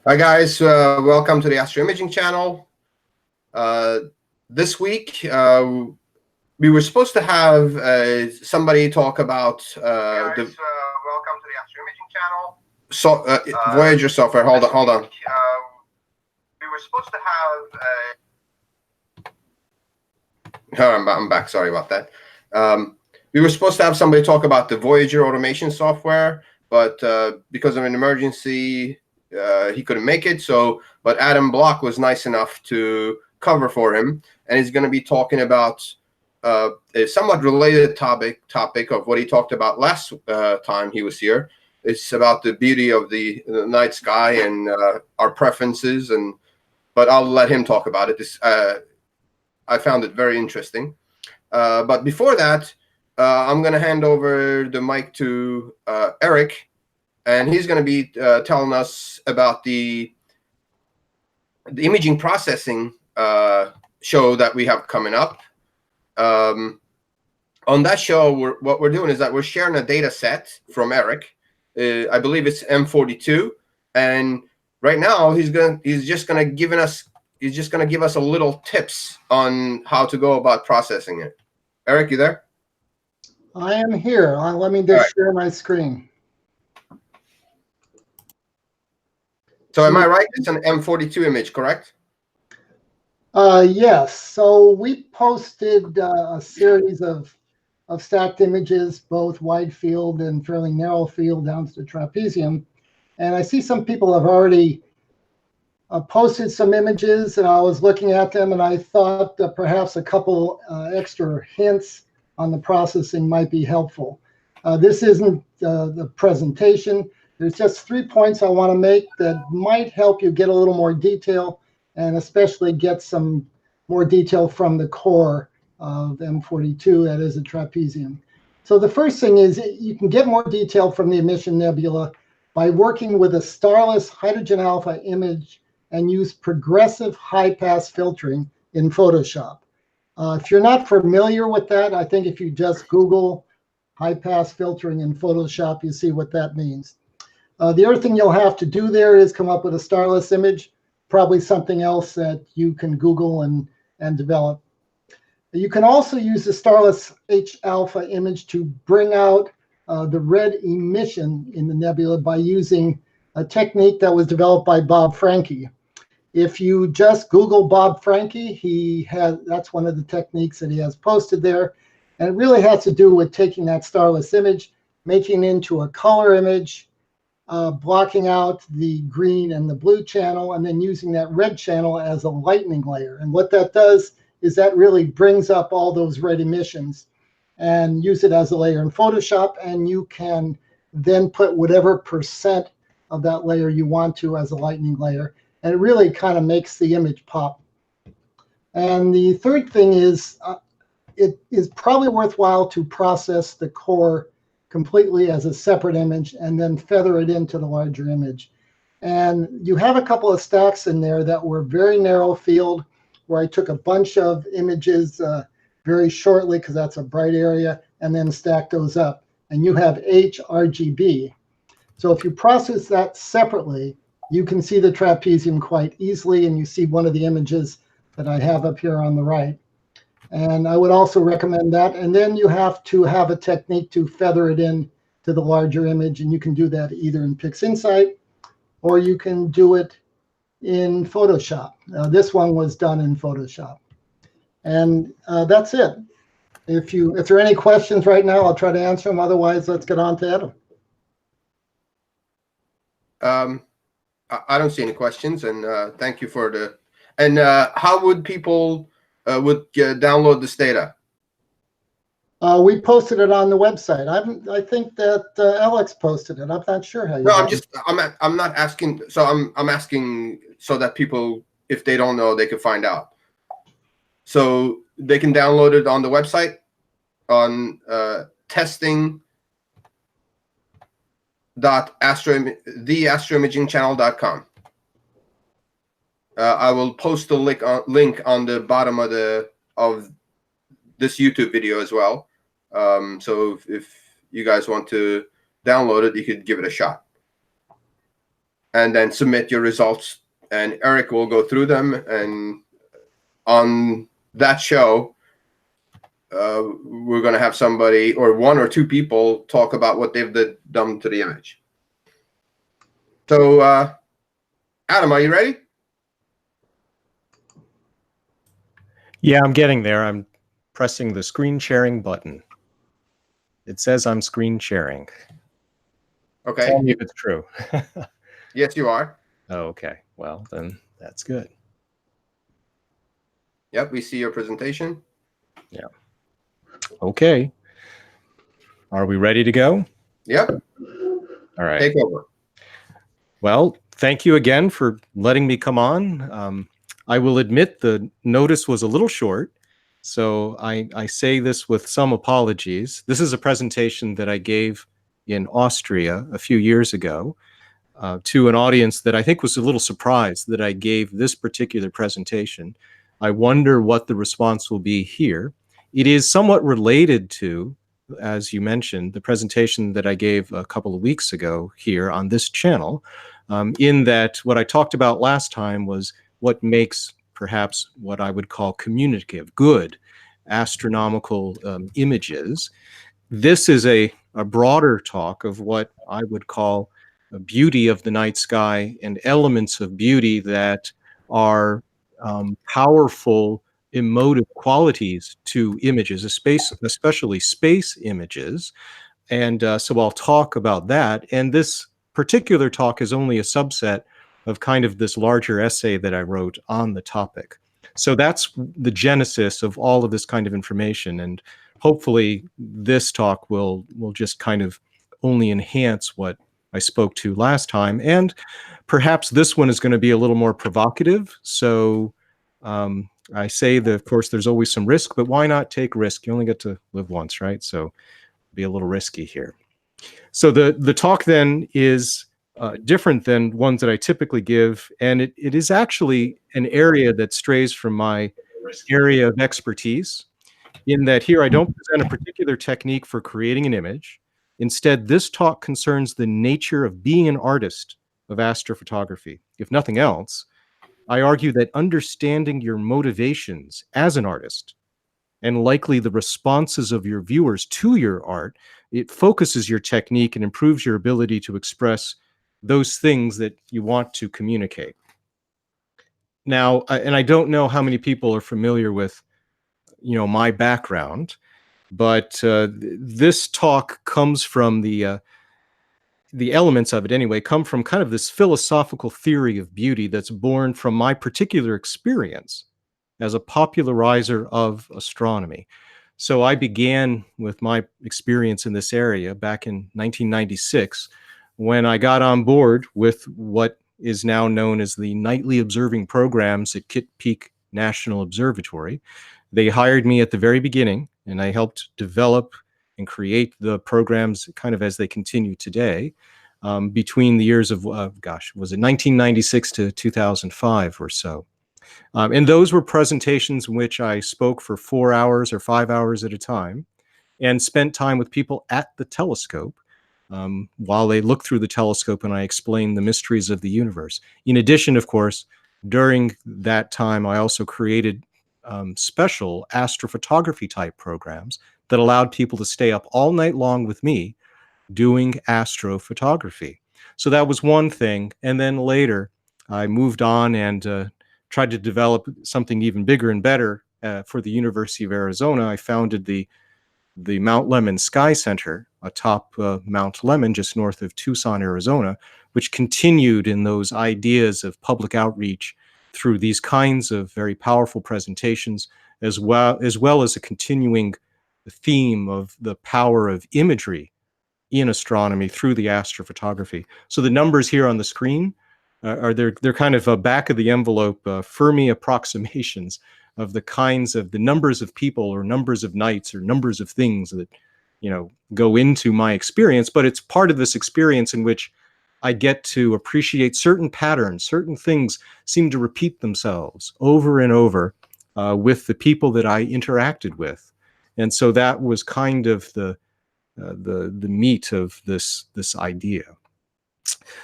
Hi guys, welcome to the Astro Imaging channel. This week we were supposed to have somebody talk about welcome to the Astro Imaging channel. So Voyager software. Hold on. We were supposed to have. I'm back. Sorry about that. We were supposed to have somebody talk about the Voyager automation software, but because of an emergency, he couldn't make it. But Adam Block was nice enough to cover for him, and he's going to be talking about a somewhat related topic of what he talked about last time he was here. It's about the beauty of the night sky and our preferences, but I'll let him talk about it. I found it very interesting. But before that, I'm going to hand over the mic to Eric. And he's going to be telling us about the imaging processing show that we have coming up. On that show, what we're doing is that we're sharing a data set from Eric. I believe it's M42, and right now he's just going to give us a little tips on how to go about processing it. Eric, you there? I am here. Let me just share my screen. So am I right? It's an M42 image, correct? Yes. So we posted a series of stacked images, both wide field and fairly narrow field down to the trapezium. And I see some people have already posted some images, and I was looking at them, and I thought that perhaps a couple extra hints on the processing might be helpful. This isn't the presentation. There's just 3 points I want to make that might help you get a little more detail, and especially get some more detail from the core of M42, that is a trapezium. So the first thing is you can get more detail from the emission nebula by working with a starless hydrogen alpha image and use progressive high-pass filtering in Photoshop. If you're not familiar with that, I think if you just Google high-pass filtering in Photoshop, you see what that means. The other thing you'll have to do there is come up with a starless image, probably something else that you can Google and develop. You can also use the starless H-alpha image to bring out the red emission in the nebula by using a technique that was developed by Bob Franke. If you just Google Bob Franke, that's one of the techniques that he has posted there. And it really has to do with taking that starless image, making it into a color image, blocking out the green and the blue channel, and then using that red channel as a lightning layer. And what that does is that really brings up all those red emissions and use it as a layer in Photoshop, and you can then put whatever percent of that layer you want to as a lightning layer. And it really kind of makes the image pop. And the third thing is it is probably worthwhile to process the core completely as a separate image and then feather it into the larger image. And you have a couple of stacks in there that were very narrow field, where I took a bunch of images very shortly because that's a bright area, and then stacked those up. And you have HRGB. So if you process that separately, you can see the trapezium quite easily, and you see one of the images that I have up here on the right. And I would also recommend that. And then you have to have a technique to feather it in to the larger image, and you can do that either in PixInsight or you can do it in Photoshop. This one was done in Photoshop. And that's it. If there are any questions right now, I'll try to answer them. Otherwise, let's get on to Adam. I don't see any questions, and thank you for the. And how would people download this data? We posted it on the website. I think that Alex posted it. I'm not sure how you. No, I'm not asking. So I'm asking so that people, if they don't know, they can find out. So they can download it on the website on testing.astroimagingchannel.com. I will post the link on the bottom of this YouTube video as well. So if you guys want to download it, you could give it a shot. and then submit your results. And Eric will go through them. And on that show, we're going to have somebody or one or two people talk about what they've done to the image. So, Adam, are you ready? Yeah, I'm getting there. I'm pressing the screen sharing button. It says I'm screen sharing. Okay. Tell me if it's true. Yes, you are. Oh, okay. Well, then that's good. Yep, we see your presentation. Yeah. Okay. Are we ready to go? Yep. All right. Take over. Well, thank you again for letting me come on. I will admit the notice was a little short, so I say this with some apologies. This is a presentation that I gave in Austria a few years ago to an audience that I think was a little surprised that I gave this particular presentation. I wonder what the response will be here. It is somewhat related to, as you mentioned, the presentation that I gave a couple of weeks ago here on this channel, in that what I talked about last time was what makes perhaps what I would call communicative, good astronomical images. This is a broader talk of what I would call a beauty of the night sky and elements of beauty that are powerful emotive qualities to images, especially space images. And so I'll talk about that. And this particular talk is only a subset of kind of this larger essay that I wrote on the topic. So that's the genesis of all of this kind of information. And hopefully this talk will just kind of only enhance what I spoke to last time. And perhaps this one is going to be a little more provocative. So I say that, of course, there's always some risk, but why not take risk? You only get to live once, right? So be a little risky here. So the talk then is different than ones that I typically give, and it is actually an area that strays from my area of expertise, in that here I don't present a particular technique for creating an image. Instead, this talk concerns the nature of being an artist of astrophotography. If nothing else, I argue that understanding your motivations as an artist and likely the responses of your viewers to your art, it focuses your technique and improves your ability to express those things that you want to communicate. Now, and I don't know how many people are familiar with, my background, but this talk comes from the elements of it anyway, come from kind of this philosophical theory of beauty that's born from my particular experience as a popularizer of astronomy. So I began with my experience in this area back in 1996 when I got on board with what is now known as the nightly observing programs at Kitt Peak National Observatory. They hired me at the very beginning, and I helped develop and create the programs kind of as they continue today, between the years of, was it 1996 to 2005 or so. And those were presentations in which I spoke for 4 hours or 5 hours at a time and spent time with people at the telescope while they looked through the telescope and I explained the mysteries of the universe. In addition, of course, during that time, I also created special astrophotography type programs that allowed people to stay up all night long with me doing astrophotography. So that was one thing. And then later, I moved on and tried to develop something even bigger and better for the University of Arizona. I founded the Mount Lemmon Sky Center atop Mount Lemmon, just north of Tucson, Arizona, which continued in those ideas of public outreach through these kinds of very powerful presentations, as well as a continuing theme of the power of imagery in astronomy through the astrophotography. So the numbers here on the screen they're kind of a back of the envelope Fermi approximations of the kinds of the numbers of people or numbers of nights or numbers of things that go into my experience. But it's part of this experience in which I get to appreciate certain patterns. Certain things seem to repeat themselves over and over with the people that I interacted with, and so that was kind of the meat of this idea.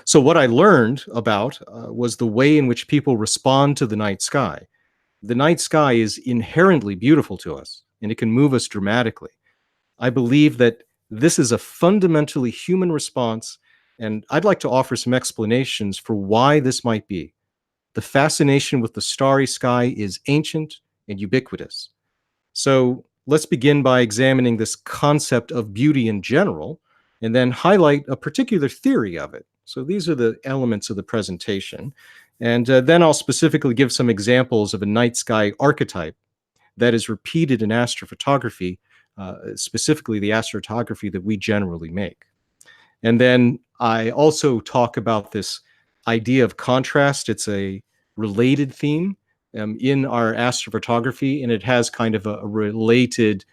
So what I learned about was the way in which people respond to the night sky. The night sky is inherently beautiful to us, and it can move us dramatically. I believe that this is a fundamentally human response, and I'd like to offer some explanations for why this might be. The fascination with the starry sky is ancient and ubiquitous. So let's begin by examining this concept of beauty in general, and then highlight a particular theory of it. So these are the elements of the presentation. And then I'll specifically give some examples of a night sky archetype that is repeated in astrophotography, specifically the astrophotography that we generally make. And then I also talk about this idea of contrast. It's a related theme in our astrophotography, and it has kind of a related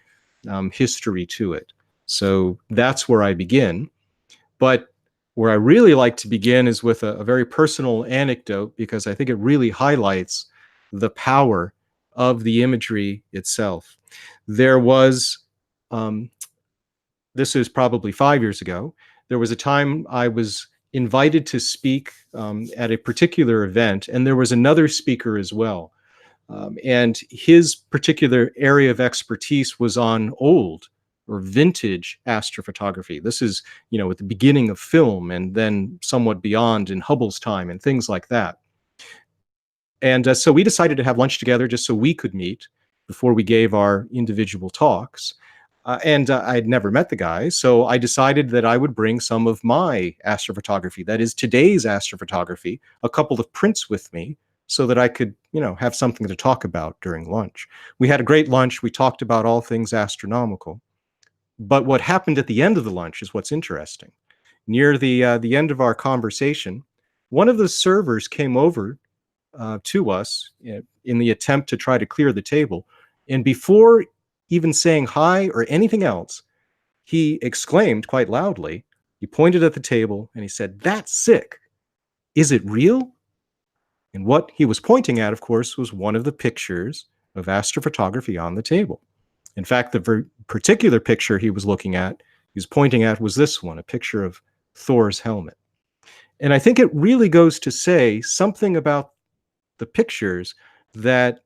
history to it. So that's where I begin. But where I really like to begin is with a very personal anecdote, because I think it really highlights the power of the imagery itself. There was, this is probably 5 years ago, there was a time I was invited to speak at a particular event, and there was another speaker as well. And his particular area of expertise was on old or vintage astrophotography. This is, at the beginning of film, and then somewhat beyond in Hubble's time and things like that. And so we decided to have lunch together just so we could meet before we gave our individual talks. And I'd never met the guy, so I decided that I would bring some of my astrophotography, that is today's astrophotography, a couple of prints with me, so that I could, have something to talk about during lunch. We had a great lunch. We talked about all things astronomical. But what happened at the end of the lunch is what's interesting. Near the end of our conversation, one of the servers came over to us in the attempt to try to clear the table. And before even saying hi or anything else, he exclaimed quite loudly, he pointed at the table and he said, "That's sick. Is it real?" And what he was pointing at, of course, was one of the pictures of astrophotography on the table. In fact, the particular picture he was looking at, he was pointing at, was this one, a picture of Thor's helmet. And I think it really goes to say something about the pictures that,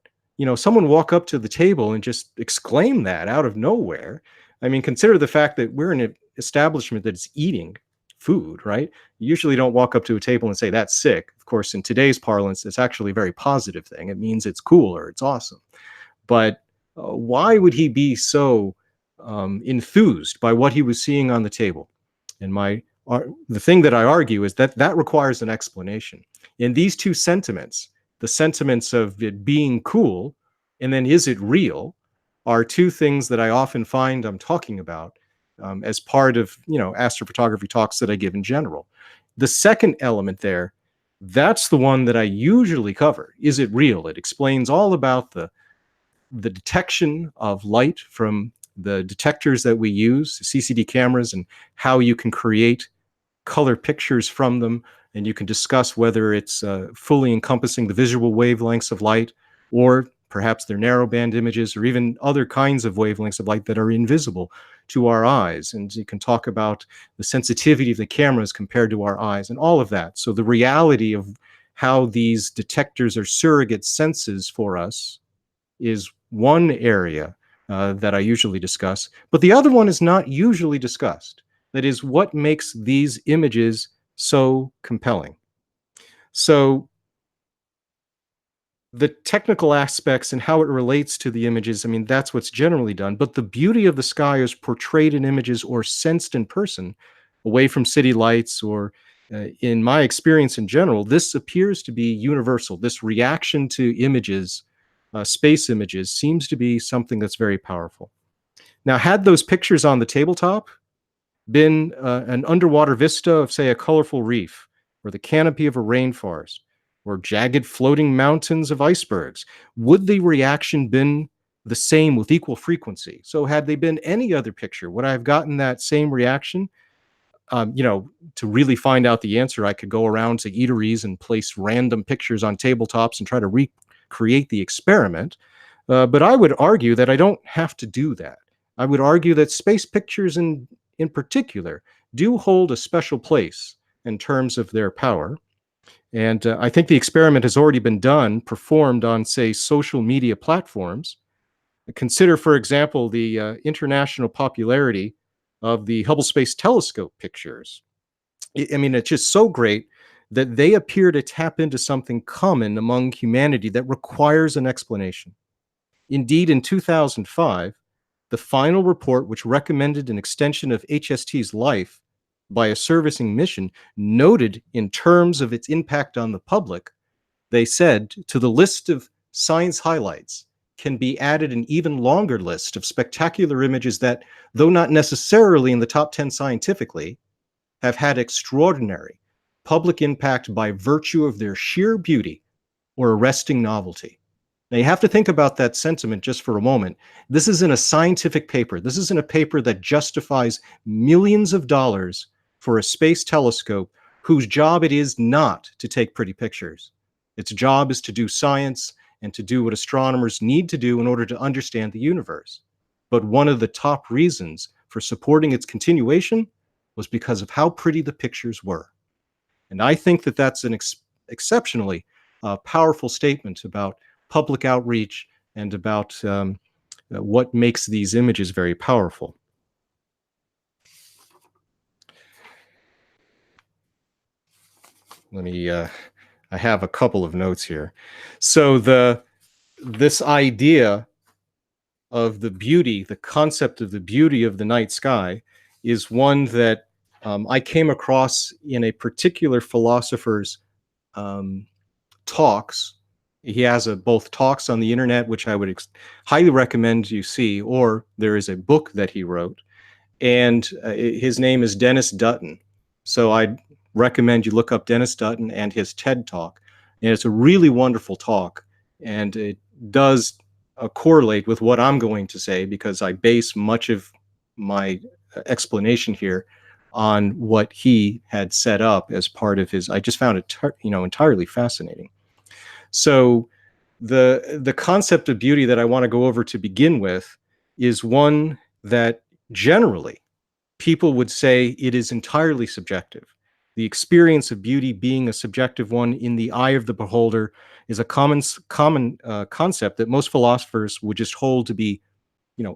someone walk up to the table and just exclaim that out of nowhere. I mean, consider the fact that we're in an establishment that's eating food, right? You usually don't walk up to a table and say, "That's sick." Of course, in today's parlance, it's actually a very positive thing. It means it's cool or it's awesome. But why would he be so enthused by what he was seeing on the table? And the thing that I argue is that that requires an explanation. In these two sentiments, the sentiments of it being cool and then is it real, are two things that I often find I'm talking about as part of, astrophotography talks that I give in general. The second element there, that's the one that I usually cover. Is it real? It explains all about the detection of light from the detectors that we use, CCD cameras, and how you can create color pictures from them. And you can discuss whether it's fully encompassing the visual wavelengths of light, or perhaps they're narrowband images, or even other kinds of wavelengths of light that are invisible to our eyes. And you can talk about the sensitivity of the cameras compared to our eyes and all of that. So the reality of how these detectors are surrogate senses for us is one area that I usually discuss. But the other one is not usually discussed. That is, what makes these images so compelling. So the technical aspects and how it relates to the images, I mean, that's what's generally done. But the beauty of the sky is portrayed in images or sensed in person, away from city lights, or in my experience in general, this appears to be universal. This reaction to images, space images, seems to be something that's very powerful. Now, had those pictures on the tabletop been an underwater vista of, say, a colorful reef, or the canopy of a rainforest, or jagged floating mountains of icebergs, would the reaction been the same with equal frequency? So had they been any other picture, would I have gotten that same reaction? To really find out the answer, I could go around to eateries and place random pictures on tabletops and try to recreate the experiment. But I would argue that I don't have to do that. I would argue that space pictures in particular do hold a special place in terms of their power. And I think the experiment has already been done, performed on, say, social media platforms. Consider, for example, the international popularity of the Hubble Space Telescope pictures. I mean, it's just so great that they appear to tap into something common among humanity that requires an explanation. Indeed, in 2005, the final report, which recommended an extension of HST's life by a servicing mission, noted in terms of its impact on the public, they said, to the list of science highlights can be added an even longer list of spectacular images that, though not necessarily in the top 10 scientifically, have had extraordinary public impact by virtue of their sheer beauty or arresting novelty. Now, you have to think about that sentiment just for a moment. This isn't a scientific paper. This isn't a paper that justifies millions of dollars for a space telescope whose job it is not to take pretty pictures. Its job is to do science and to do what astronomers need to do in order to understand the universe. But one of the top reasons for supporting its continuation was because of how pretty the pictures were. And I think that that's an exceptionally powerful statement about public outreach and about what makes these images very powerful. Let me, I have a couple of notes here. So this idea of the beauty, the concept of the beauty of the night sky is one that I came across in a particular philosopher's talks. He has both talks on the internet, which I would highly recommend you see, or there is a book that he wrote, and his name is Dennis Dutton. So I'd recommend you look up Dennis Dutton and his TED Talk. And it's a really wonderful talk, and it does correlate with what I'm going to say, because I base much of my explanation here on what he had set up as part of his. I just found it entirely fascinating. So the concept of beauty that I want to go over to begin with is one that generally people would say it is entirely subjective. The experience of beauty being a subjective one in the eye of the beholder is a common concept that most philosophers would just hold to be,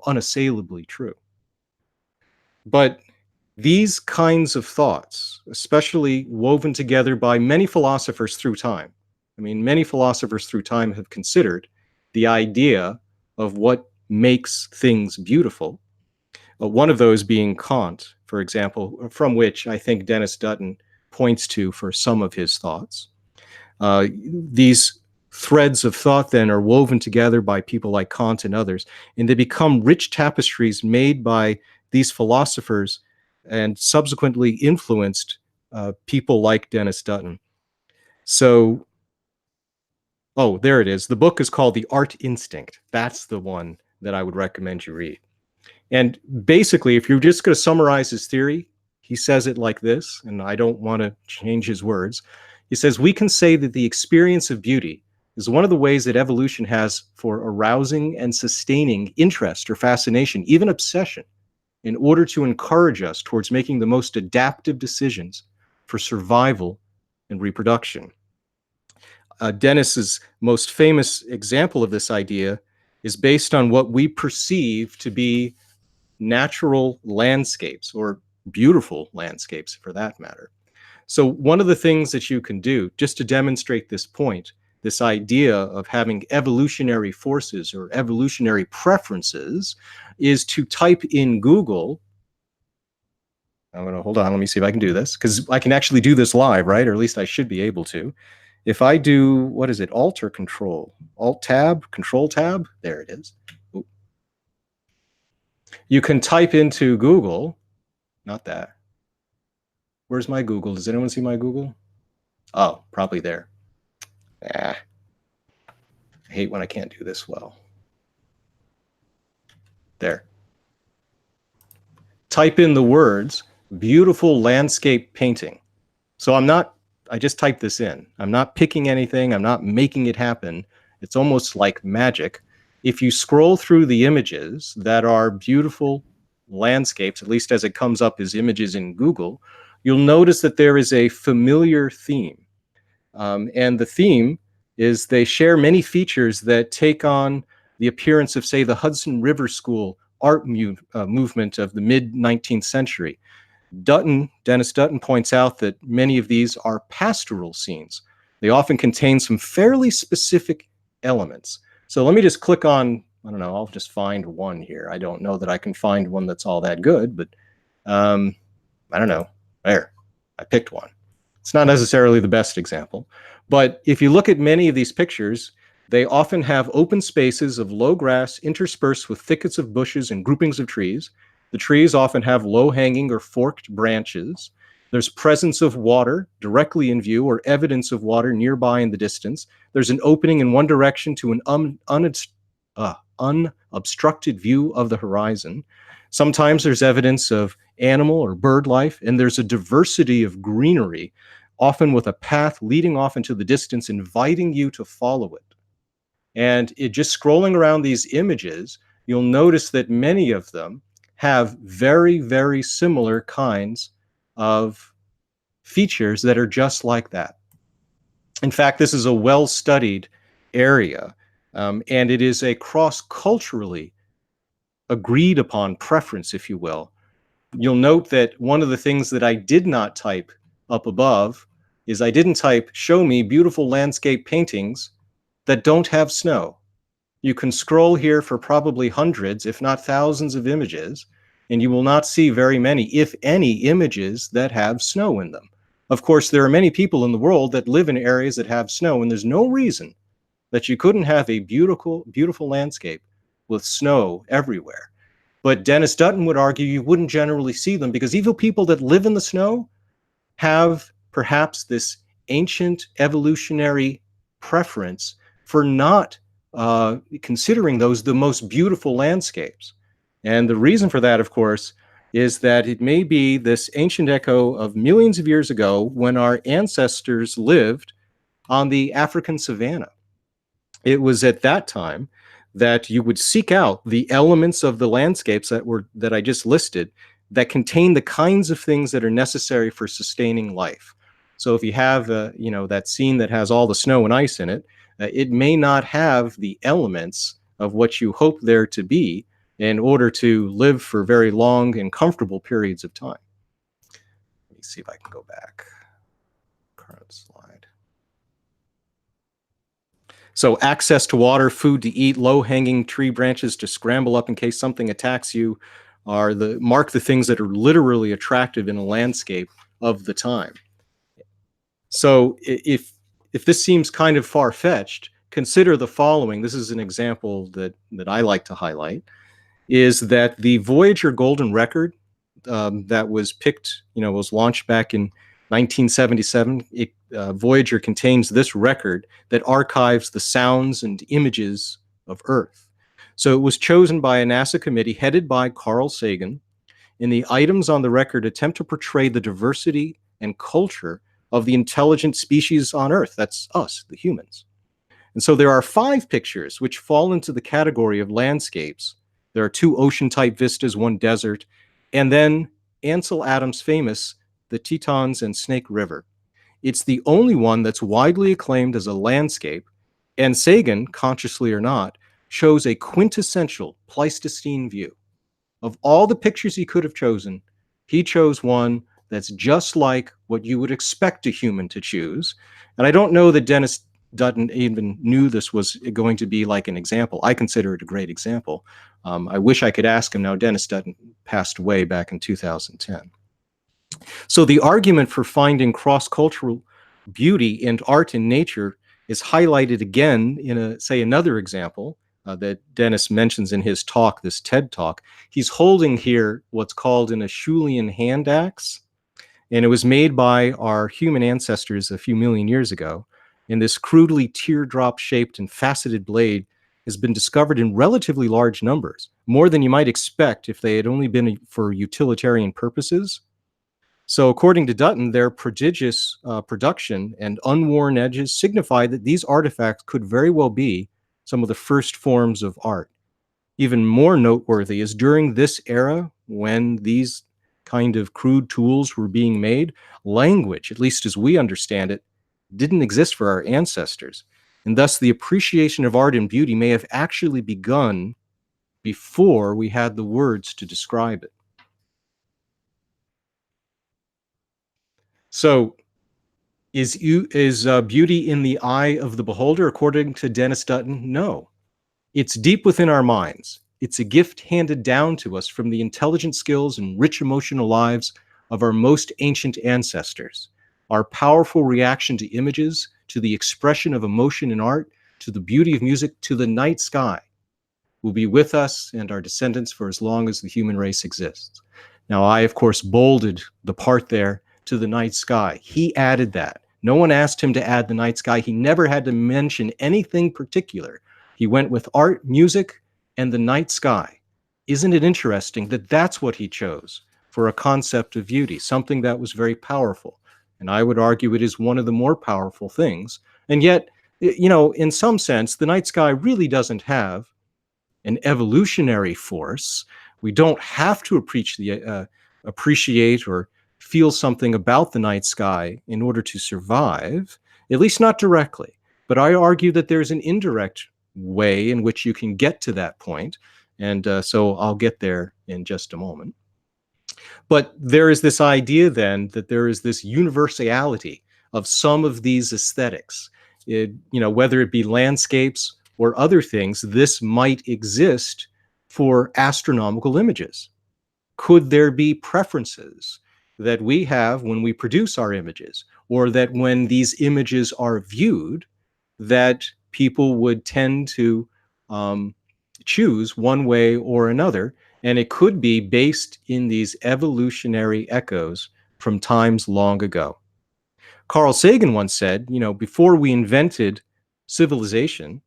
unassailably true. But these kinds of thoughts, especially woven together by many philosophers through time, many philosophers through time have considered the idea of what makes things beautiful. One of those being Kant, for example, from which I think Dennis Dutton points to for some of his thoughts. These threads of thought then are woven together by people like Kant and others, and they become rich tapestries made by these philosophers and subsequently influenced people like Dennis Dutton. So, there it is. The book is called The Art Instinct. That's the one that I would recommend you read. And basically, if you're just going to summarize his theory, he says it like this, and I don't want to change his words. He says, we can say that the experience of beauty is one of the ways that evolution has for arousing and sustaining interest or fascination, even obsession, in order to encourage us towards making the most adaptive decisions for survival and reproduction. Dennis's most famous example of this idea is based on what we perceive to be natural landscapes, or beautiful landscapes for that matter. So one of the things that you can do just to demonstrate this point, this idea of having evolutionary forces or evolutionary preferences, is to type in Google. I'm going to hold on. Let me see if I can do this, because I can actually do this live, right? Or at least I should be able to. If I do, what is it? Alt or Control? Alt Tab, Control Tab. There it is. Ooh. You can type into Google, not that. Where's my Google? Does anyone see my Google? Oh, probably there. I hate when I can't do this well. There. Type in the words, beautiful landscape painting. So I just typed this in. I'm not picking anything. I'm not making it happen. It's almost like magic. If you scroll through the images that are beautiful landscapes, at least as it comes up as images in Google, you'll notice that there is a familiar theme. And the theme is they share many features that take on the appearance of, say, the Hudson River School art movement of the mid-19th century. Dennis Dutton points out that many of these are pastoral scenes. They often contain some fairly specific elements. So let me just click on, I don't know, I'll just find one here. I don't know that I can find one that's all that good, but I don't know. There, I picked one. It's not necessarily the best example, but if you look at many of these pictures, they often have open spaces of low grass interspersed with thickets of bushes and groupings of trees. The trees often have low-hanging or forked branches. There's presence of water directly in view or evidence of water nearby in the distance. There's an opening in one direction to an unobstructed view of the horizon. Sometimes there's evidence of animal or bird life, and there's a diversity of greenery, often with a path leading off into the distance, inviting you to follow it. And just scrolling around these images, you'll notice that many of them have very, very similar kinds of features that are just like that. In fact, this is a well-studied area, and it is a cross-culturally agreed upon preference, if you will. You'll note that one of the things that I did not type up above is I didn't type, show me beautiful landscape paintings that don't have snow. You can scroll here for probably hundreds, if not thousands of images, and you will not see very many, if any, images that have snow in them. Of course, there are many people in the world that live in areas that have snow, and there's no reason that you couldn't have a beautiful, beautiful landscape with snow everywhere. But Dennis Dutton would argue you wouldn't generally see them because even people that live in the snow have perhaps this ancient evolutionary preference for not considering those the most beautiful landscapes. And the reason for that, of course, is that it may be this ancient echo of millions of years ago when our ancestors lived on the African savanna. It was at that time that you would seek out the elements of the landscapes that I just listed that contain the kinds of things that are necessary for sustaining life. So if you have that scene that has all the snow and ice in it, it may not have the elements of what you hope there to be in order to live for very long and comfortable periods of time. Let me see if I can go back. Current slide. So access to water, food to eat, low-hanging tree branches to scramble up in case something attacks you mark the things that are literally attractive in a landscape of the time. So if this seems kind of far-fetched, consider the following. This is an example that I like to highlight, is that the Voyager Golden Record that was picked, was launched back in 1977. Voyager contains this record that archives the sounds and images of Earth. So it was chosen by a NASA committee headed by Carl Sagan, and the items on the record attempt to portray the diversity and culture of the intelligent species on Earth. That's us, the humans. And so there are 5 pictures which fall into the category of landscapes. There are 2 ocean-type vistas, 1 desert, and then Ansel Adams' famous The Tetons and Snake River. It's the only one that's widely acclaimed as a landscape, and Sagan, consciously or not, chose a quintessential Pleistocene view. Of all the pictures he could have chosen, he chose one that's just like what you would expect a human to choose. And I don't know that Dennis Dutton even knew this was going to be like an example. I consider it a great example. I wish I could ask him now. Dennis Dutton passed away back in 2010. So the argument for finding cross-cultural beauty in art and nature is highlighted again in another example that Dennis mentions in his talk, this TED Talk. He's holding here what's called an Acheulean hand axe, and it was made by our human ancestors a few million years ago. And this crudely teardrop-shaped and faceted blade has been discovered in relatively large numbers, more than you might expect if they had only been for utilitarian purposes. So according to Dutton, their prodigious production and unworn edges signify that these artifacts could very well be some of the first forms of art. Even more noteworthy is during this era, when these kind of crude tools were being made, language, at least as we understand it, didn't exist for our ancestors. And thus the appreciation of art and beauty may have actually begun before we had the words to describe it. So is beauty in the eye of the beholder, according to Dennis Dutton? No. It's deep within our minds. It's a gift handed down to us from the intelligent skills and rich emotional lives of our most ancient ancestors. Our powerful reaction to images, to the expression of emotion in art, to the beauty of music, to the night sky, will be with us and our descendants for as long as the human race exists. Now, I, of course, bolded the part there, to the night sky. He added that. No one asked him to add the night sky. He never had to mention anything particular. He went with art, music, and the night sky. Isn't it interesting that that's what he chose for a concept of beauty, something that was very powerful? And I would argue it is one of the more powerful things. And yet, you know, in some sense, the night sky really doesn't have an evolutionary force. We don't have to appreciate or feel something about the night sky in order to survive, at least not directly. But I argue that there's an indirect way in which you can get to that point. And so I'll get there in just a moment. But there is this idea then that there is this universality of some of these aesthetics. You know, whether it be landscapes or other things, this might exist for astronomical images. Could there be preferences that we have when we produce our images, or that when these images are viewed, that people would tend to choose one way or another? And it could be based in these evolutionary echoes from times long ago. Carl Sagan once said, you know, before we invented civilization,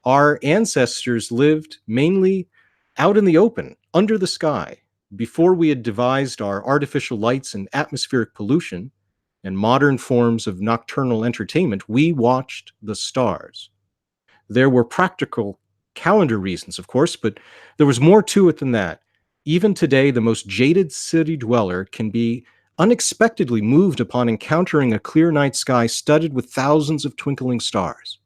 our ancestors lived mainly out in the open, under the sky. Before we had devised our artificial lights and atmospheric pollution and modern forms of nocturnal entertainment, we watched the stars. There were practical calendar reasons, of course, but there was more to it than that. Even today, the most jaded city dweller can be unexpectedly moved upon encountering a clear night sky studded with thousands of twinkling stars.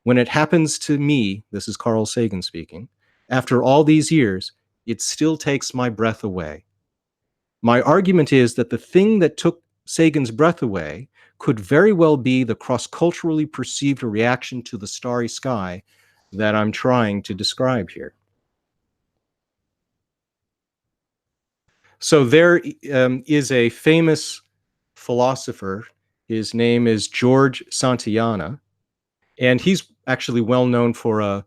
When it happens to me, this is Carl Sagan speaking, after all these years, it still takes my breath away. My argument is that the thing that took Sagan's breath away could very well be the cross-culturally perceived reaction to the starry sky that I'm trying to describe here. So there is a famous philosopher. His name is George Santayana, and he's actually well known for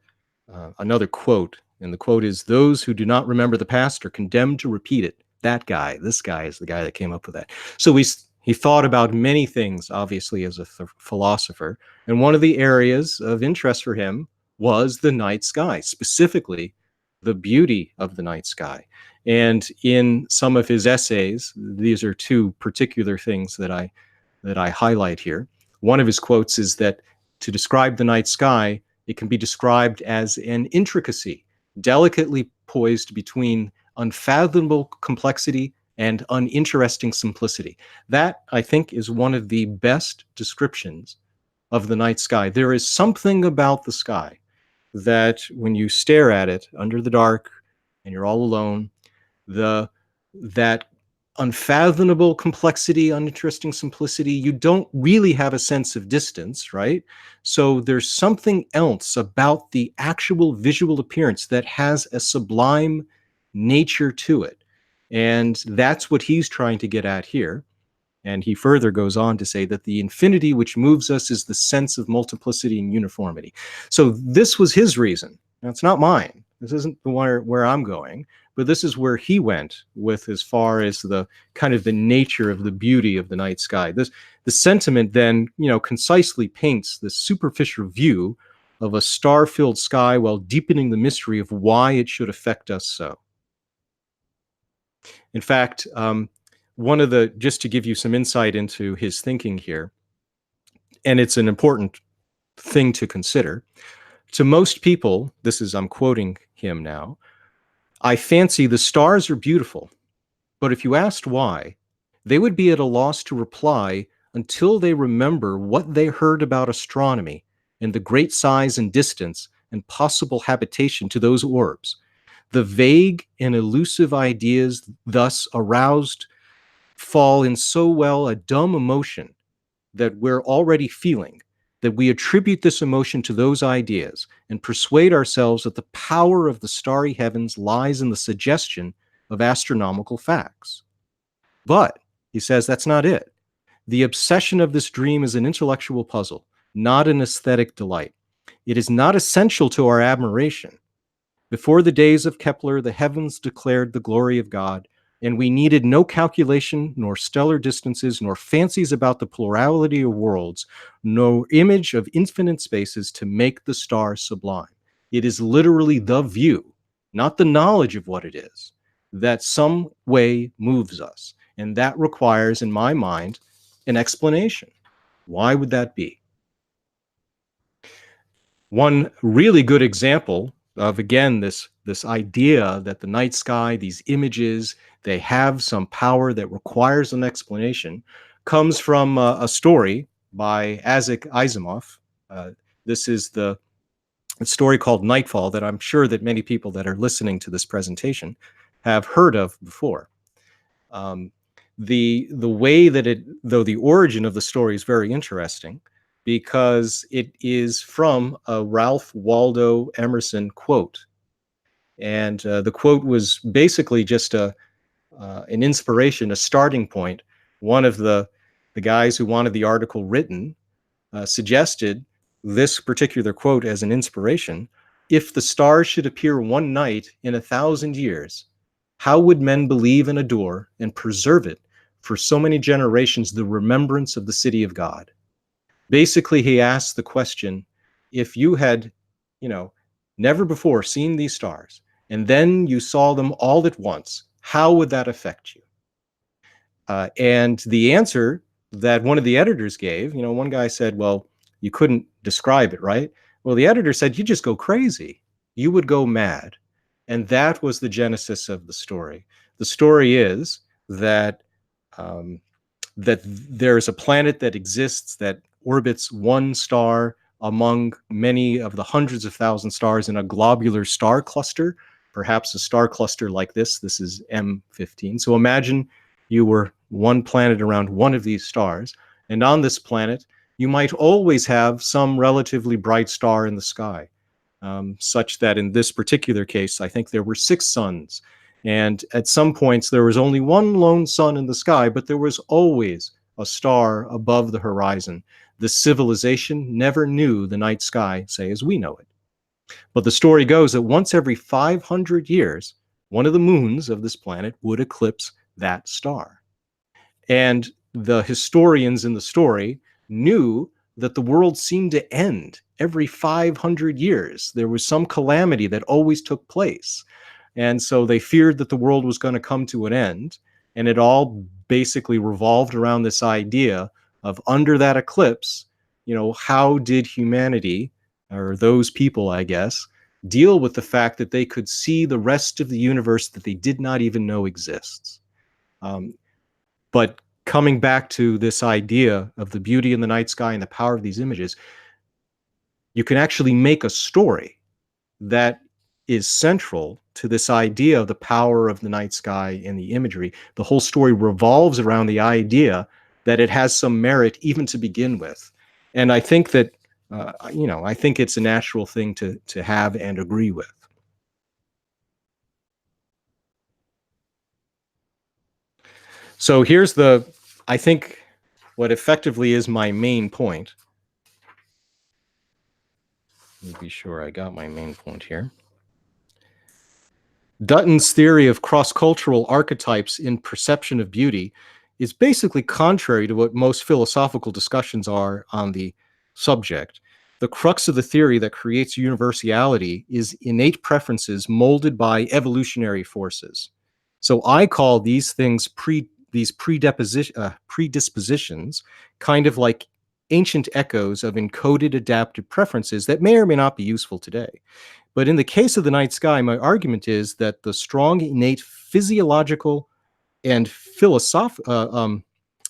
another quote. And the quote is, "Those who do not remember the past are condemned to repeat it." That guy, this guy is the guy that came up with that. So he thought about many things, obviously, as a philosopher. And one of the areas of interest for him was the night sky, specifically the beauty of the night sky. And in some of his essays, these are two particular things that I highlight here. One of his quotes is that to describe the night sky, it can be described as an intricacy, delicately poised between unfathomable complexity and uninteresting simplicity. That, I think, is one of the best descriptions of the night sky. There is something about the sky that when you stare at it under the dark and you're all alone, that unfathomable complexity, uninteresting simplicity, you don't really have a sense of distance, right? So there's something else about the actual visual appearance that has a sublime nature to it. And that's what he's trying to get at here. And he further goes on to say that the infinity which moves us is the sense of multiplicity and uniformity. So this was his reason. Now, it's not mine. This isn't where I'm going, but this is where he went with as far as the kind of the nature of the beauty of the night sky. The sentiment then, you know, concisely paints the superficial view of a star-filled sky while deepening the mystery of why it should affect us so. In fact, just to give you some insight into his thinking here, and it's an important thing to consider, to most people, I'm quoting him now, "I fancy the stars are beautiful, But if you asked why, they would be at a loss to reply until they remember what they heard about astronomy and the great size and distance and possible habitation to those orbs. The vague and elusive ideas thus aroused fall in so well a dumb emotion that we're already feeling, that we attribute this emotion to those ideas and persuade ourselves that the power of the starry heavens lies in the suggestion of astronomical facts. But, he says, that's not it. The obsession of this dream is an intellectual puzzle, not an aesthetic delight. It is not essential to our admiration. Before the days of Kepler, the heavens declared the glory of God, and we needed no calculation, nor stellar distances, nor fancies about the plurality of worlds, no image of infinite spaces to make the stars sublime. It is literally the view, not the knowledge of what it is, that some way moves us. And that requires, in my mind, an explanation. Why would that be? One really good example of, again, this idea that the night sky, these images, they have some power that requires an explanation, comes from a story by Isaac Asimov. This is a story called Nightfall that I'm sure that many people that are listening to this presentation have heard of before. The way that though the origin of the story is very interesting, because it is from a Ralph Waldo Emerson quote. And the quote was basically just an inspiration, a starting point. One of the guys who wanted the article written suggested this particular quote as an inspiration. If the stars should appear one night in 1,000 years, how would men believe and adore and preserve it for so many generations, the remembrance of the city of God? Basically, he asked the question, if you had, never before seen these stars, and then you saw them all at once, how would that affect you? And the answer that one of the editors gave, one guy said, well, you couldn't describe it, right? Well, the editor said, you just go crazy. You would go mad. And that was the genesis of the story. The story is that that there's a planet that exists that orbits one star among many of the hundreds of thousand stars in a globular star cluster, perhaps a star cluster like this. This is M15. So imagine you were one planet around one of these stars, and on this planet, you might always have some relatively bright star in the sky, such that in this particular case, I think there were 6 suns. And at some points, there was only one lone sun in the sky, but there was always a star above the horizon. The civilization never knew the night sky, say, as we know it. But the story goes that once every 500 years, one of the moons of this planet would eclipse that star. And the historians in the story knew that the world seemed to end every 500 years. There was some calamity that always took place. And so they feared that the world was going to come to an end. And it all basically revolved around this idea of, under that eclipse, how did humanity, or those people, I guess, deal with the fact that they could see the rest of the universe that they did not even know exists. But coming back to this idea of the beauty in the night sky and the power of these images, you can actually make a story that is central to this idea of the power of the night sky and the imagery. The whole story revolves around the idea that it has some merit even to begin with. And I think that, I think it's a natural thing to have and agree with. So here's I think, what effectively is my main point. Let me be sure I got my main point here. Dutton's theory of cross-cultural archetypes in perception of beauty is basically contrary to what most philosophical discussions are on the subject. The crux of the theory that creates universality is innate preferences molded by evolutionary forces. So I call these things predispositions kind of like ancient echoes of encoded adaptive preferences that may or may not be useful today. But in the case of the night sky, my argument is that the strong innate physiological and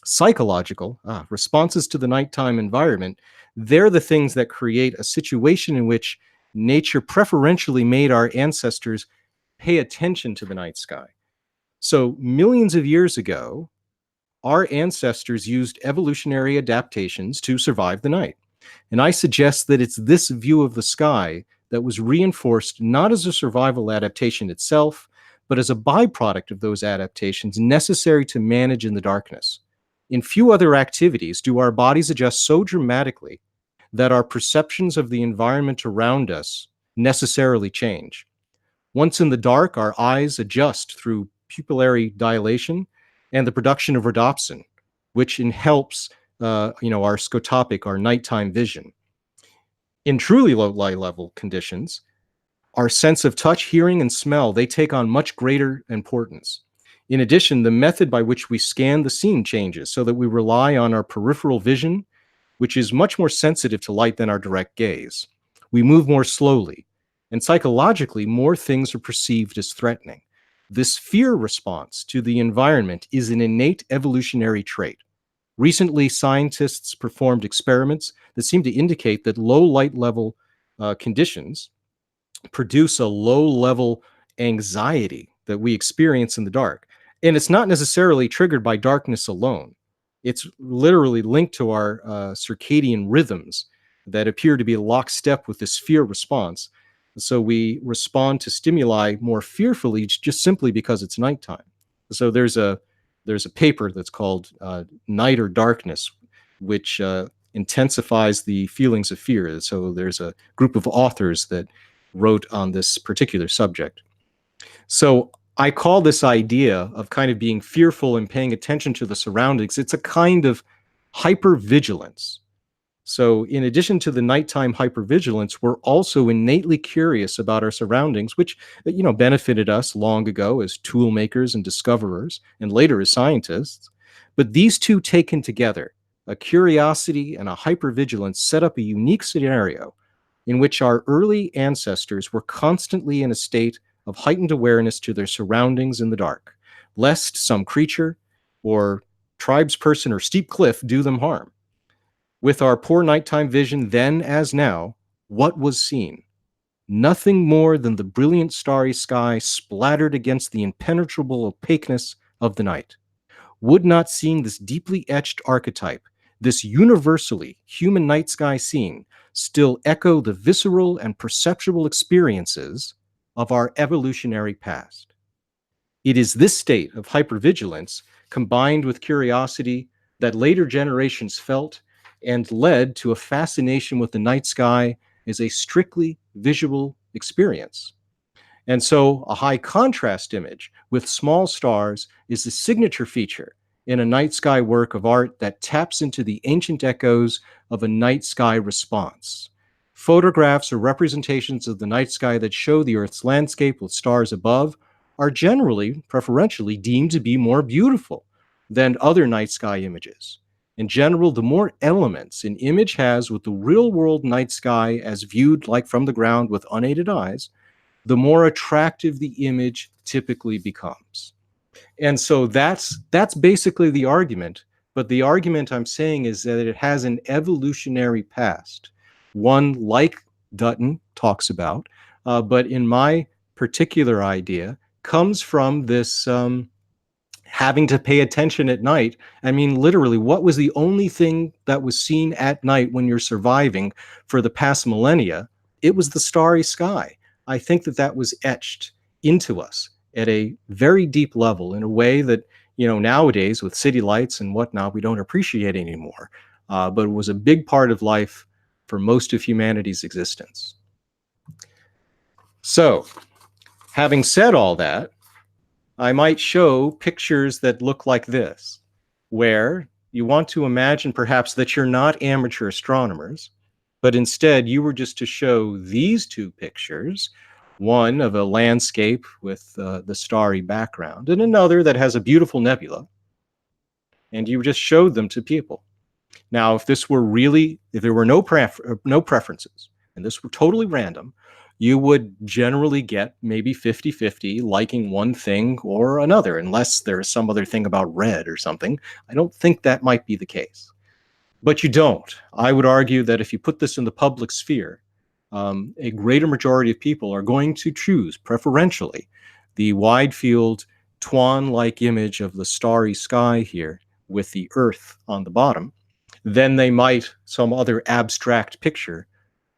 psychological responses to the nighttime environment, they're the things that create a situation in which nature preferentially made our ancestors pay attention to the night sky. So millions of years ago, our ancestors used evolutionary adaptations to survive the night. And I suggest that it's this view of the sky that was reinforced not as a survival adaptation itself, but as a byproduct of those adaptations necessary to manage in the darkness. In few other activities do our bodies adjust so dramatically that our perceptions of the environment around us necessarily change. Once in the dark, our eyes adjust through pupillary dilation and the production of rhodopsin, which helps our scotopic, our nighttime vision. In truly low light level conditions, our sense of touch, hearing, and smell, they take on much greater importance. In addition, the method by which we scan the scene changes so that we rely on our peripheral vision, which is much more sensitive to light than our direct gaze. We move more slowly, and psychologically, more things are perceived as threatening. This fear response to the environment is an innate evolutionary trait. Recently, scientists performed experiments that seem to indicate that low light level conditions produce a low level anxiety that we experience in the dark. And it's not necessarily triggered by darkness alone. It's literally linked to our circadian rhythms that appear to be lockstep with this fear response. So we respond to stimuli more fearfully just simply because it's nighttime. So there's a paper that's called Night or Darkness, which intensifies the feelings of fear. So there's a group of authors that wrote on this particular subject. So I call this idea of kind of being fearful and paying attention to the surroundings, it's a kind of hypervigilance. So in addition to the nighttime hypervigilance, we're also innately curious about our surroundings, which, benefited us long ago as tool makers and discoverers, and later as scientists. But these two taken together, a curiosity and a hypervigilance, set up a unique scenario in which our early ancestors were constantly in a state of heightened awareness to their surroundings in the dark, lest some creature or tribesperson or steep cliff do them harm. With our poor nighttime vision then as now, what was seen? Nothing more than the brilliant starry sky splattered against the impenetrable opaqueness of the night. Would not seeing this deeply etched archetype, this universally human night sky scene, still echo the visceral and perceptual experiences of our evolutionary past? It is this state of hypervigilance combined with curiosity that later generations felt and led to a fascination with the night sky as a strictly visual experience. And so a high contrast image with small stars is the signature feature in a night sky work of art that taps into the ancient echoes of a night sky response. Photographs or representations of the night sky that show the Earth's landscape with stars above are generally, preferentially, deemed to be more beautiful than other night sky images. In general, the more elements an image has with the real-world night sky as viewed like from the ground with unaided eyes, the more attractive the image typically becomes. And so that's basically the argument. But the argument I'm saying is that it has an evolutionary past, one like Dutton talks about, but in my particular idea, comes from this having to pay attention at night. I mean, literally, what was the only thing that was seen at night when you're surviving for the past millennia? It was the starry sky. I think that was etched into us at a very deep level in a way that, nowadays with city lights and whatnot, we don't appreciate anymore. But it was a big part of life for most of humanity's existence. So, having said all that, I might show pictures that look like this, where you want to imagine perhaps that you're not amateur astronomers, but instead you were just to show these two pictures, one of a landscape with the starry background and another that has a beautiful nebula, and you just showed them to people. Now, if there were no preferences, and this were totally random, you would generally get maybe 50-50 liking one thing or another, unless there's some other thing about red or something. I don't think that might be the case. But you don't. I would argue that if you put this in the public sphere, a greater majority of people are going to choose preferentially the wide field Tuan-like image of the starry sky here with the Earth on the bottom than they might some other abstract picture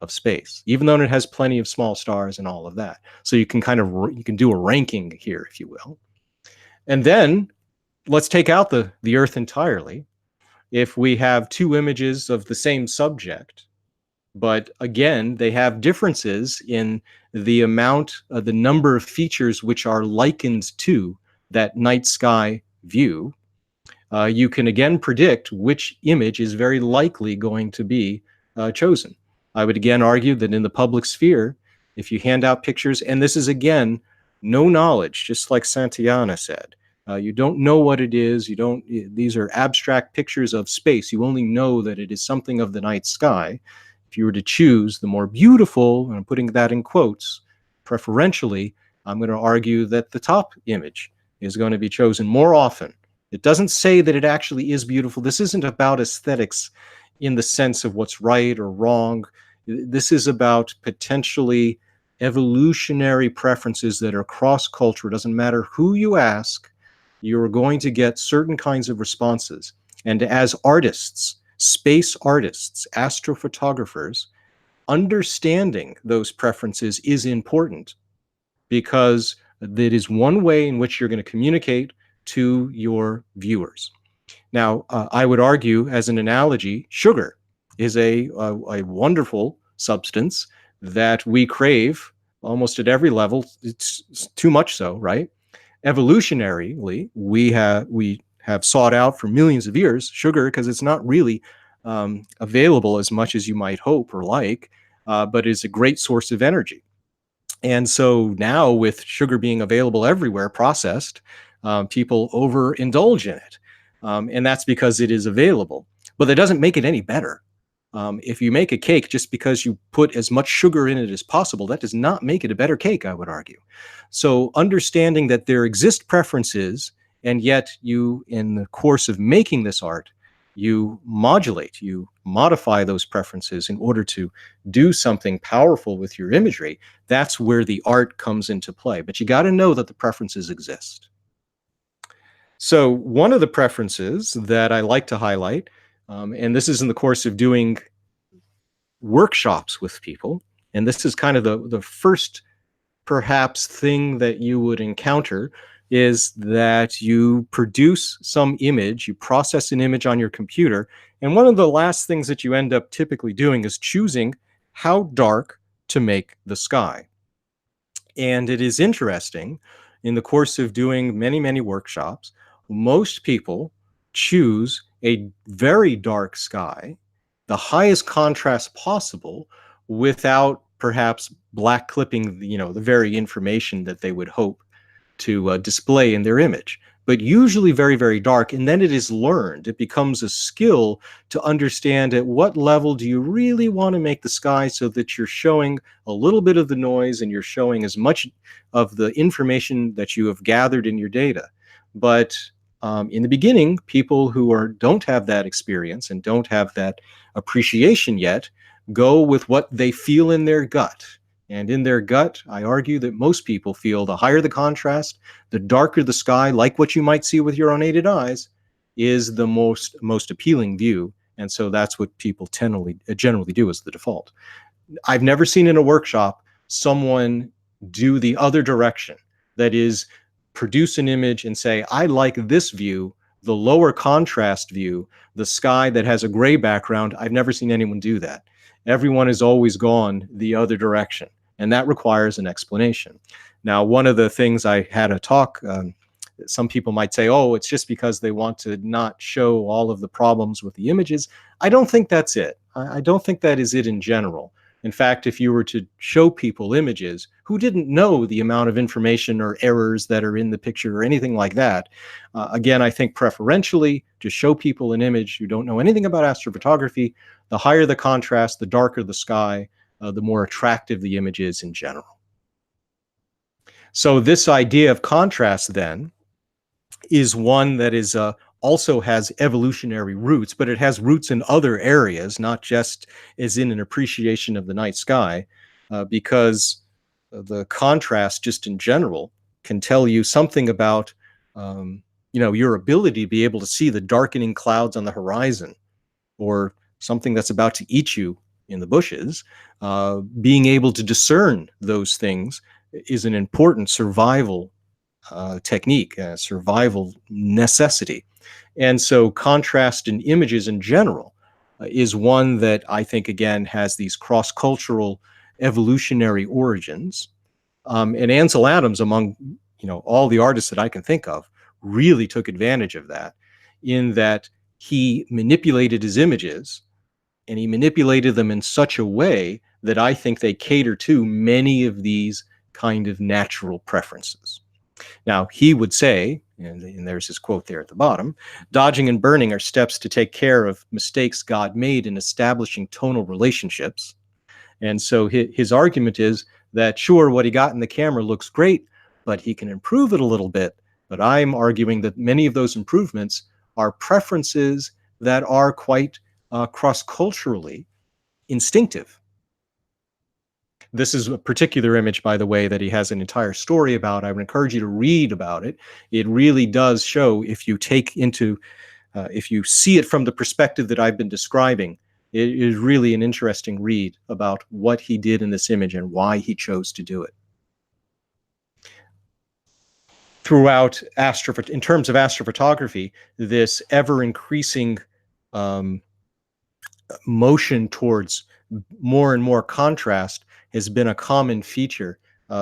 of space, even though it has plenty of small stars and all of that. So you can you can do a ranking here, if you will. And then let's take out the Earth entirely. If we have two images of the same subject, but again, they have differences in the amount, the number of features which are likened to that night sky view, you can again predict which image is very likely going to be chosen. I would again argue that in the public sphere, if you hand out pictures, and this is again, no knowledge, just like Santayana said, you don't know what it is. You don't. These are abstract pictures of space. You only know that it is something of the night sky. If you were to choose the more beautiful, and I'm putting that in quotes, preferentially, I'm going to argue that the top image is going to be chosen more often. It doesn't say that it actually is beautiful. This isn't about aesthetics in the sense of what's right or wrong. This is about potentially evolutionary preferences that are cross-cultural. It doesn't matter who you ask, you're going to get certain kinds of responses. And as artists, space artists, astrophotographers, understanding those preferences is important, because that is one way in which you're going to communicate to your viewers. Now, I would argue, as an analogy, sugar is a wonderful substance that we crave almost at every level. It's too much so, right? Evolutionarily, we have sought out for millions of years sugar because it's not really available as much as you might hope or like, but is a great source of energy. And so now, with sugar being available everywhere, processed, people overindulge in it. And that's because it is available. But that doesn't make it any better. If you make a cake just because you put as much sugar in it as possible, that does not make it a better cake, I would argue. So understanding that there exist preferences, and yet you, in the course of making this art, you modulate, you modify those preferences in order to do something powerful with your imagery, that's where the art comes into play. But you got to know that the preferences exist. So one of the preferences that I like to highlight, and this is in the course of doing workshops with people, and this is kind of the first perhaps thing that you would encounter, is that you produce some image, you process an image on your computer, and one of the last things that you end up typically doing is choosing how dark to make the sky. And it is interesting, in the course of doing many, many workshops, most people choose a very dark sky, the highest contrast possible, without perhaps black clipping, the very information that they would hope to display in their image, but usually very, very dark. And then it is learned. It becomes a skill to understand at what level do you really want to make the sky so that you're showing a little bit of the noise and you're showing as much of the information that you have gathered in your data. But in the beginning, people who don't have that experience and don't have that appreciation yet go with what they feel in their gut. And in their gut, I argue that most people feel the higher the contrast, the darker the sky, like what you might see with your unaided eyes, is the most appealing view. And so that's what people generally do as the default. I've never seen in a workshop someone do the other direction. That is, produce an image and say, I like this view, the lower contrast view, the sky that has a gray background. I've never seen anyone do that. Everyone has always gone the other direction, and that requires an explanation. Now, one of the things I had a talk, some people might say, oh, it's just because they want to not show all of the problems with the images. I don't think that's it. I don't think that is it in general. In fact, if you were to show people images who didn't know the amount of information or errors that are in the picture or anything like that, again, I think preferentially to show people an image who don't know anything about astrophotography, the higher the contrast, the darker the sky, the more attractive the image is in general. So this idea of contrast then is one that is also has evolutionary roots, but it has roots in other areas, not just as in an appreciation of the night sky, because the contrast just in general can tell you something about your ability to be able to see the darkening clouds on the horizon, or something that's about to eat you in the bushes. Being able to discern those things is an important survival technique, survival necessity. And so contrast in images in general is one that I think, again, has these cross-cultural evolutionary origins. And Ansel Adams, among all the artists that I can think of, really took advantage of that, in that he manipulated his images, and he manipulated them in such a way that I think they cater to many of these kind of natural preferences. Now, he would say, and there's his quote there at the bottom, dodging and burning are steps to take care of mistakes God made in establishing tonal relationships. And so his argument is that, sure, what he got in the camera looks great, but he can improve it a little bit. But I'm arguing that many of those improvements are preferences that are quite cross-culturally instinctive. This is a particular image, by the way, that he has an entire story about. I would encourage you to read about it. It really does show, if you if you see it from the perspective that I've been describing, it is really an interesting read about what he did in this image and why he chose to do it. Throughout in terms of astrophotography, this ever-increasing motion towards more and more contrast has been a common feature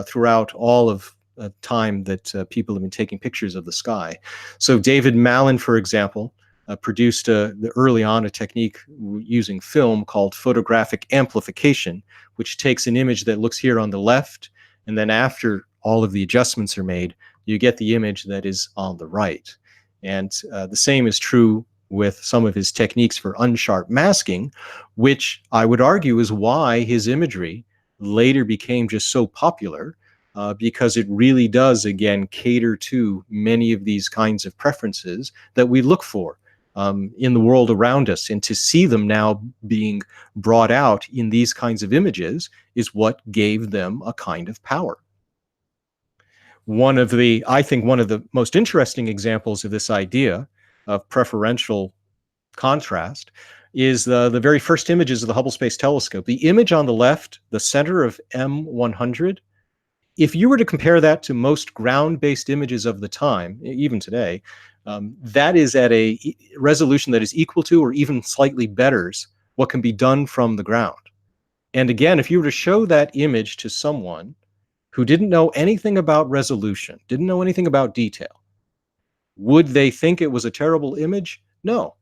throughout all of time that people have been taking pictures of the sky. So David Malin, for example, produced early on a technique using film called photographic amplification, which takes an image that looks here on the left, and then after all of the adjustments are made, you get the image that is on the right. And the same is true with some of his techniques for unsharp masking, which I would argue is why his imagery later became just so popular, because it really does, again, cater to many of these kinds of preferences that we look for in the world around us. And to see them now being brought out in these kinds of images is what gave them a kind of power. I think one of the most interesting examples of this idea of preferential contrast is the very first images of the Hubble Space Telescope. The image on the left, the center of M100, if you were to compare that to most ground-based images of the time, even today, that is at a resolution that is equal to or even slightly betters what can be done from the ground. And again, if you were to show that image to someone who didn't know anything about resolution, didn't know anything about detail, would they think it was a terrible image? No.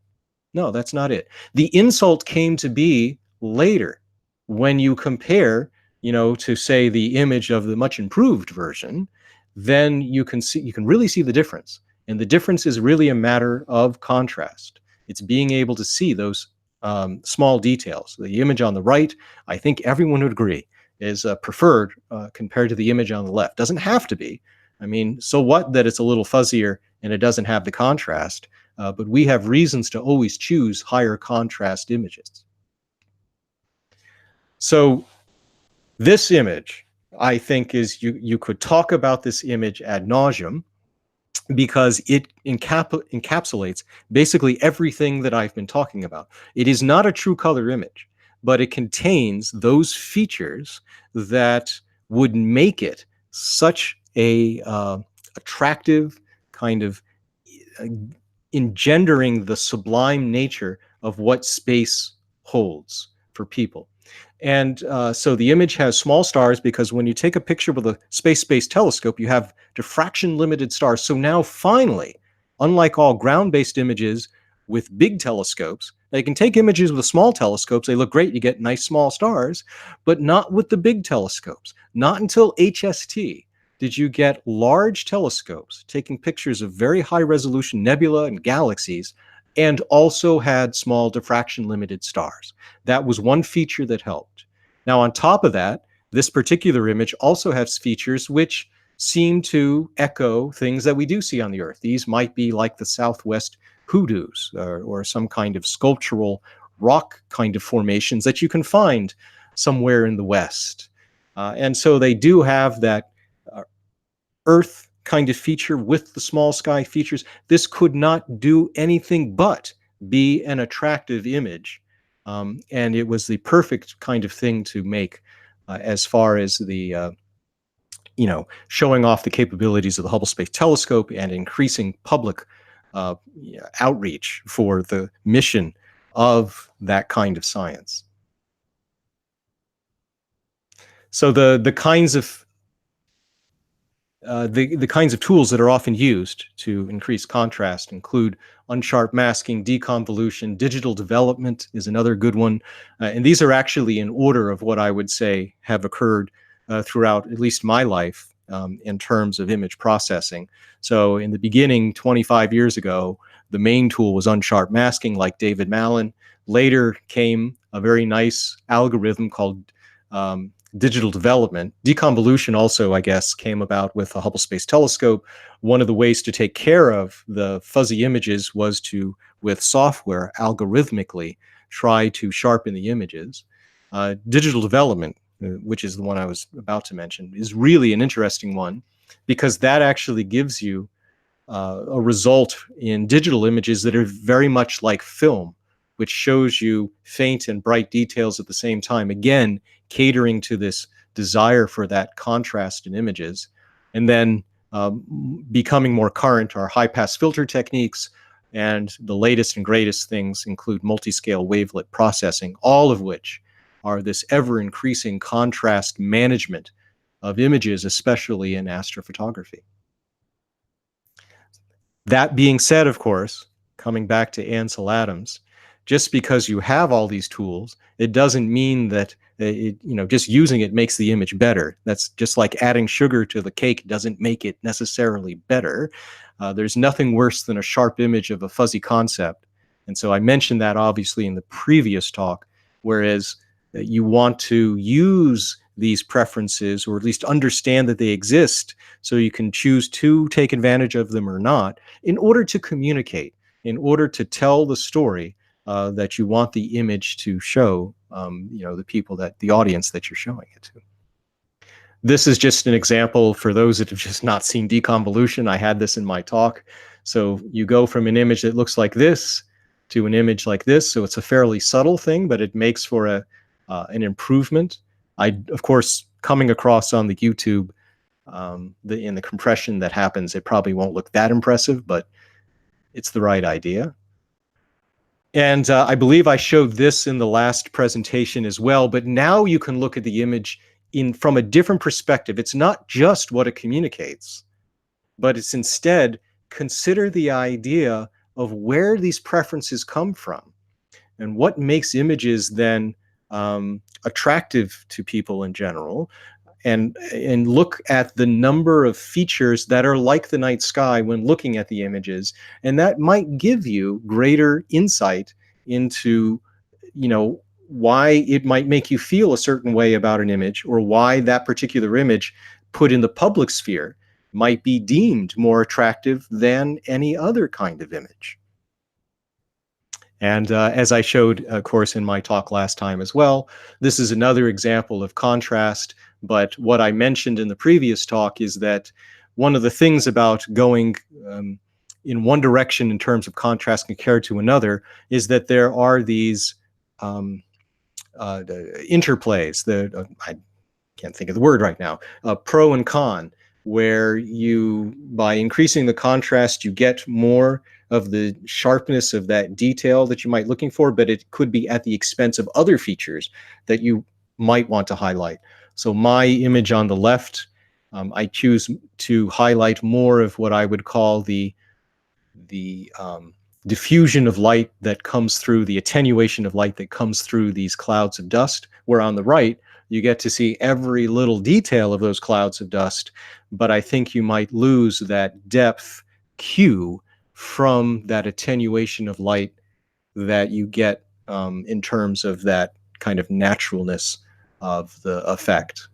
No, that's not it. The insult came to be later when you compare, to say the image of the much improved version. Then you can really see the difference. And the difference is really a matter of contrast. It's being able to see those small details. The image on the right, I think everyone would agree, is preferred compared to the image on the left. Doesn't have to be. I mean, so what that it's a little fuzzier and it doesn't have the contrast, but we have reasons to always choose higher contrast images. So this image, I think, is you could talk about this image ad nauseum, because it encapsulates basically everything that I've been talking about. It is not a true color image, but it contains those features that would make it such a attractive kind of engendering the sublime nature of what space holds for people. And so the image has small stars, because when you take a picture with a space-based telescope, you have diffraction-limited stars. So now finally, unlike all ground-based images with big telescopes, they can take images with small telescopes. They look great. You get nice small stars, but not with the big telescopes. Not until HST did you get large telescopes taking pictures of very high-resolution nebula and galaxies, and also had small diffraction-limited stars. That was one feature that helped. Now, on top of that, this particular image also has features which seem to echo things that we do see on the Earth. These might be like the Southwest hoodoos or some kind of sculptural rock kind of formations that you can find somewhere in the West. And so they do have that Earth kind of feature with the small sky features. This could not do anything but be an attractive image. And it was the perfect kind of thing to make as far as the showing off the capabilities of the Hubble Space Telescope and increasing public outreach for the mission of that kind of science. So the kinds of the kinds of tools that are often used to increase contrast include unsharp masking, deconvolution, digital development is another good one. And these are actually in order of what I would say have occurred throughout at least my life in terms of image processing. So in the beginning, 25 years ago, the main tool was unsharp masking, like David Malin. Later came a very nice algorithm called digital development. Deconvolution also, I guess, came about with the Hubble Space Telescope. One of the ways to take care of the fuzzy images was to, with software, algorithmically try to sharpen the images. Digital development, which is the one I was about to mention, is really an interesting one because that actually gives you a result in digital images that are very much like film, which shows you faint and bright details at the same time, again, catering to this desire for that contrast in images. And then becoming more current are high-pass filter techniques, and the latest and greatest things include multi-scale wavelet processing, all of which are this ever-increasing contrast management of images, especially in astrophotography. That being said, of course, coming back to Ansel Adams, just because you have all these tools, it doesn't mean that just using it makes the image better. That's just like adding sugar to the cake doesn't make it necessarily better. There's nothing worse than a sharp image of a fuzzy concept. And so I mentioned that obviously in the previous talk, whereas you want to use these preferences or at least understand that they exist so you can choose to take advantage of them or not in order to communicate, in order to tell the story that you want the image to show, the people the audience that you're showing it to. This is just an example for those that have just not seen deconvolution. I had this in my talk. So you go from an image that looks like this to an image like this. So it's a fairly subtle thing, but it makes for an improvement. Of course, coming across on the YouTube, in the compression that happens, it probably won't look that impressive, but it's the right idea. And I believe I showed this in the last presentation as well, but now you can look at the image from a different perspective. It's not just what it communicates, but it's instead consider the idea of where these preferences come from and what makes images then attractive to people in general, and look at the number of features that are like the night sky when looking at the images, and that might give you greater insight into why it might make you feel a certain way about an image, or why that particular image put in the public sphere might be deemed more attractive than any other kind of image. And as I showed, of course, in my talk last time as well, this is another example of contrast. But what I mentioned in the previous talk is that one of the things about going in one direction in terms of contrast compared to another is that there are these interplays. I can't think of the word right now, pro and con, where by increasing the contrast, you get more of the sharpness of that detail that you might be looking for, but it could be at the expense of other features that you might want to highlight. So my image on the left, I choose to highlight more of what I would call the diffusion of light that comes through, the attenuation of light that comes through these clouds of dust, where on the right, you get to see every little detail of those clouds of dust, but I think you might lose that depth cue from that attenuation of light that you get in terms of that kind of naturalness of the effect.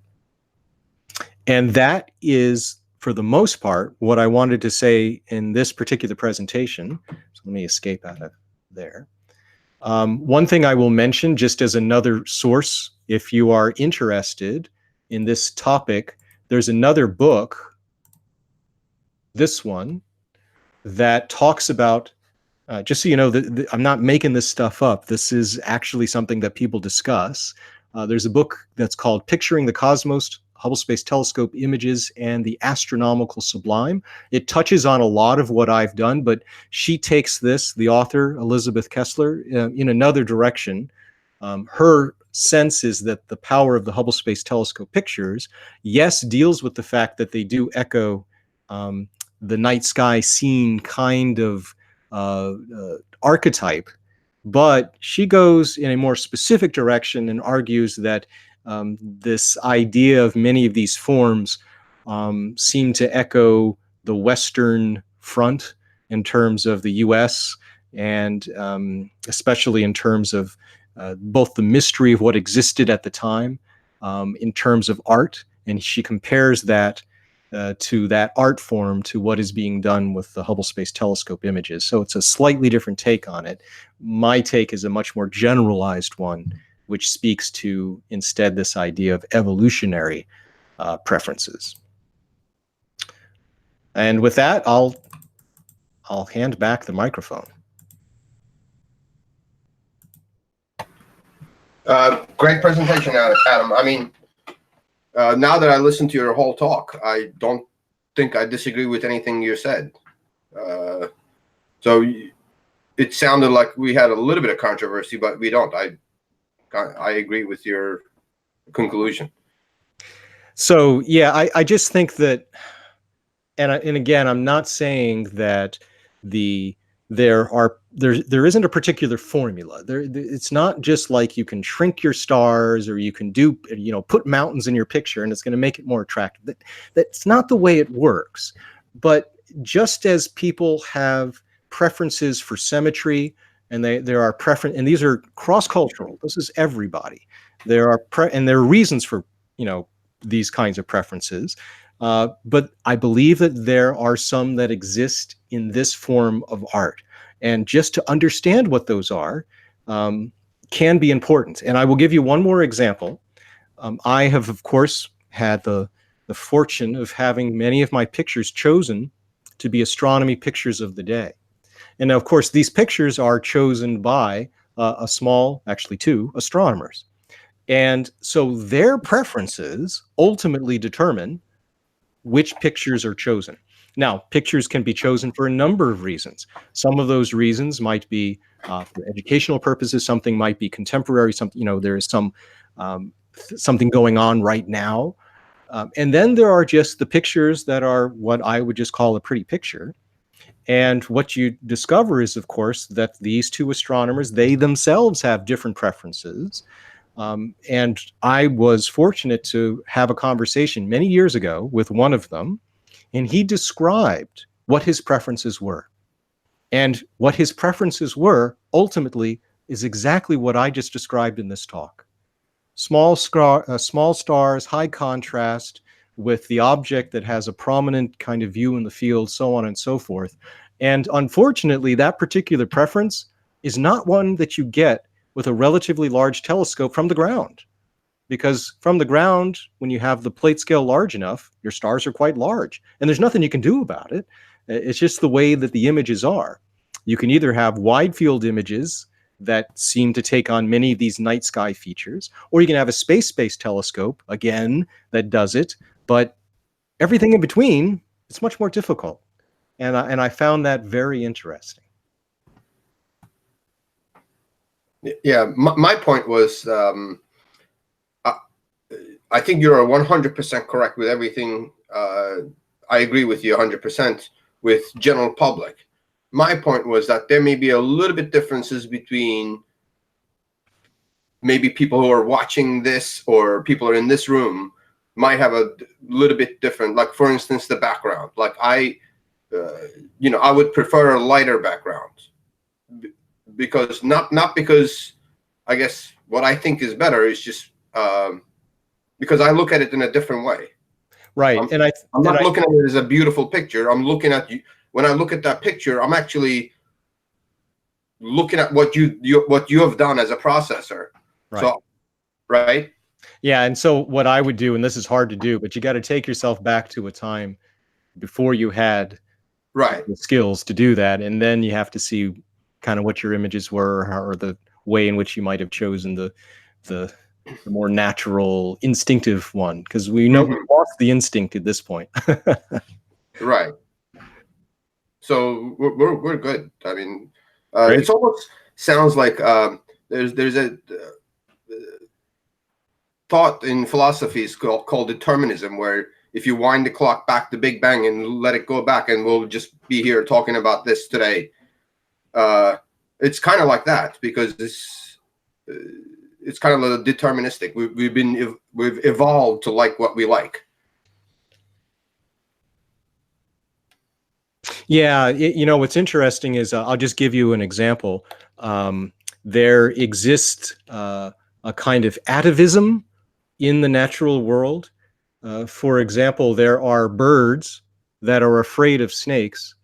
And that is, for the most part, what I wanted to say in this particular presentation. So let me escape out of there. One thing I will mention, just as another source, if you are interested in this topic, there's another book, this one, that talks about, just so you know, I'm not making this stuff up. This is actually something that people discuss. There's a book that's called Picturing the Cosmos, Hubble Space Telescope Images and the Astronomical Sublime. It touches on a lot of what I've done, but she takes this, the author, Elizabeth Kessler, in another direction. Her sense is that the power of the Hubble Space Telescope pictures, yes, deals with the fact that they do echo the night sky scene kind of archetype, but she goes in a more specific direction and argues that this idea of many of these forms seem to echo the Western Front in terms of the US, and especially in terms of both the mystery of what existed at the time, in terms of art. And she compares that to that art form to what is being done with the Hubble Space Telescope images. So it's a slightly different take on it. My take is a much more generalized one, which speaks to instead this idea of evolutionary preferences. And with that, I'll hand back the microphone. Great presentation, Adam. I mean, now that I listened to your whole talk, I don't think I disagree with anything you said. So it sounded like we had a little bit of controversy, but we don't. I agree with your conclusion. So yeah, I just think that, and again, I'm not saying that there isn't a particular formula. It's not just like you can shrink your stars or you can do, put mountains in your picture and it's going to make it more attractive. That's not the way it works. But just as people have preferences for symmetry, and there are preference, and these are cross-cultural. This is everybody. There are reasons for these kinds of preferences. But I believe that there are some that exist in this form of art. And just to understand what those are can be important. And I will give you one more example. I have, of course, had the fortune of having many of my pictures chosen to be astronomy pictures of the day. And of course, these pictures are chosen by actually two astronomers. And so their preferences ultimately determine which pictures are chosen. Now, pictures can be chosen for a number of reasons. Some of those reasons might be for educational purposes. Something might be contemporary. There is something going on right now. And then there are just the pictures that are what I would just call a pretty picture. And what you discover is, of course, that these two astronomers, they themselves have different preferences. And I was fortunate to have a conversation many years ago with one of them, and he described what his preferences were. And what his preferences were, ultimately, is exactly what I just described in this talk. Small stars, high contrast, with the object that has a prominent kind of view in the field, so on and so forth. And unfortunately, that particular preference is not one that you get with a relatively large telescope from the ground. Because from the ground, when you have the plate scale large enough, your stars are quite large. And there's nothing you can do about it. It's just the way that the images are. You can either have wide field images that seem to take on many of these night sky features, or you can have a space-based telescope, again, that does it. But everything in between, it's much more difficult. And I found that very interesting. Yeah, my point was, I think you're 100% correct with everything. I agree with you 100% with general public. My point was that there may be a little bit differences between maybe people who are watching this or people who are in this room might have a little bit different, like for instance, the background. Like I would prefer a lighter background because not because I guess what I think is better is just because I look at it in a different way. Right. I'm not looking at it as a beautiful picture. I'm looking at you. When I look at that picture, I'm actually looking at what you have done as a processor. Right. So, right. Yeah. And so what I would do, and this is hard to do, but you got to take yourself back to a time before you had the skills to do that. And then you have to see kind of what your images were, or the way in which you might have chosen the more natural, instinctive one, because we know we've lost the instinct at this point. Right. So we're good. I mean, it's almost sounds like there's a thought in philosophy is called determinism, where if you wind the clock back to Big Bang and let it go back, and we'll just be here talking about this today. It's kind of like that, because it's kind of deterministic. We've evolved to like what we like. Yeah, you know, what's interesting is I'll just give you an example. There exists a kind of atavism in the natural world. For example, there are birds that are afraid of snakes,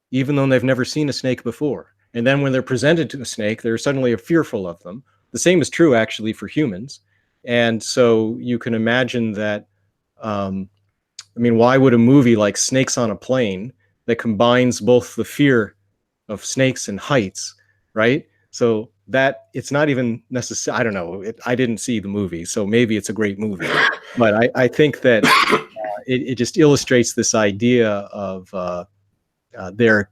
even though they've never seen a snake before. And then when they're presented to a snake, they're suddenly fearful of them. The same is true, actually, for humans. And so you can imagine that, I mean, why would a movie like Snakes on a Plane, that combines both the fear of snakes and heights, right? So that it's not even necessary. I don't know. I didn't see the movie, so maybe it's a great movie. But I think that it just illustrates this idea of there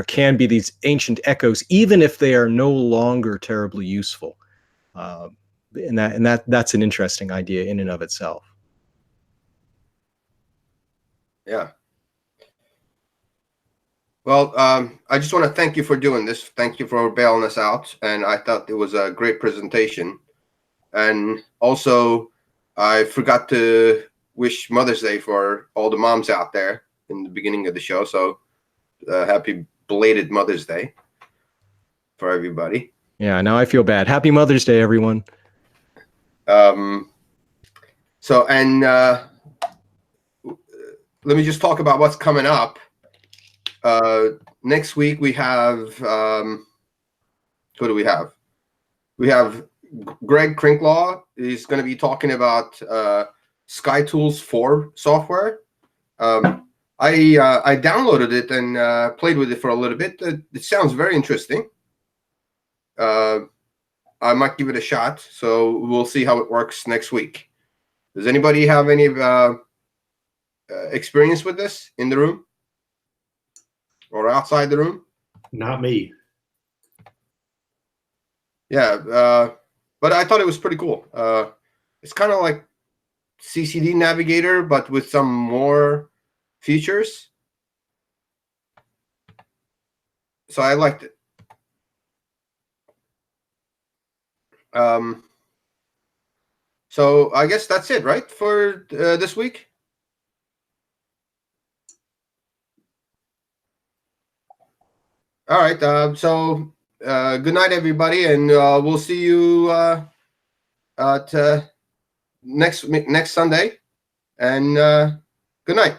can be these ancient echoes, even if they are no longer terribly useful. And that's an interesting idea in and of itself. Yeah. Well, I just want to thank you for doing this. Thank you for bailing us out. And I thought it was a great presentation. And also, I forgot to wish Mother's Day for all the moms out there in the beginning of the show. So happy belated Mother's Day for everybody. Yeah, now I feel bad. Happy Mother's Day, everyone. Let me just talk about what's coming up. Next week we have who do we have? We have Greg Crinklaw. He's going to be talking about SkyTools 4 software. I downloaded it and played with it for a little bit. It sounds very interesting. I might give it a shot. So we'll see how it works next week. Does anybody have any experience with this in the room or outside the room? Not me. Yeah, but I thought it was pretty cool. It's kind of like CCD Navigator, but with some more features. So I liked it. So I guess that's it, right, for this week? All right. So good night, everybody, and we'll see you at next Sunday. And good night.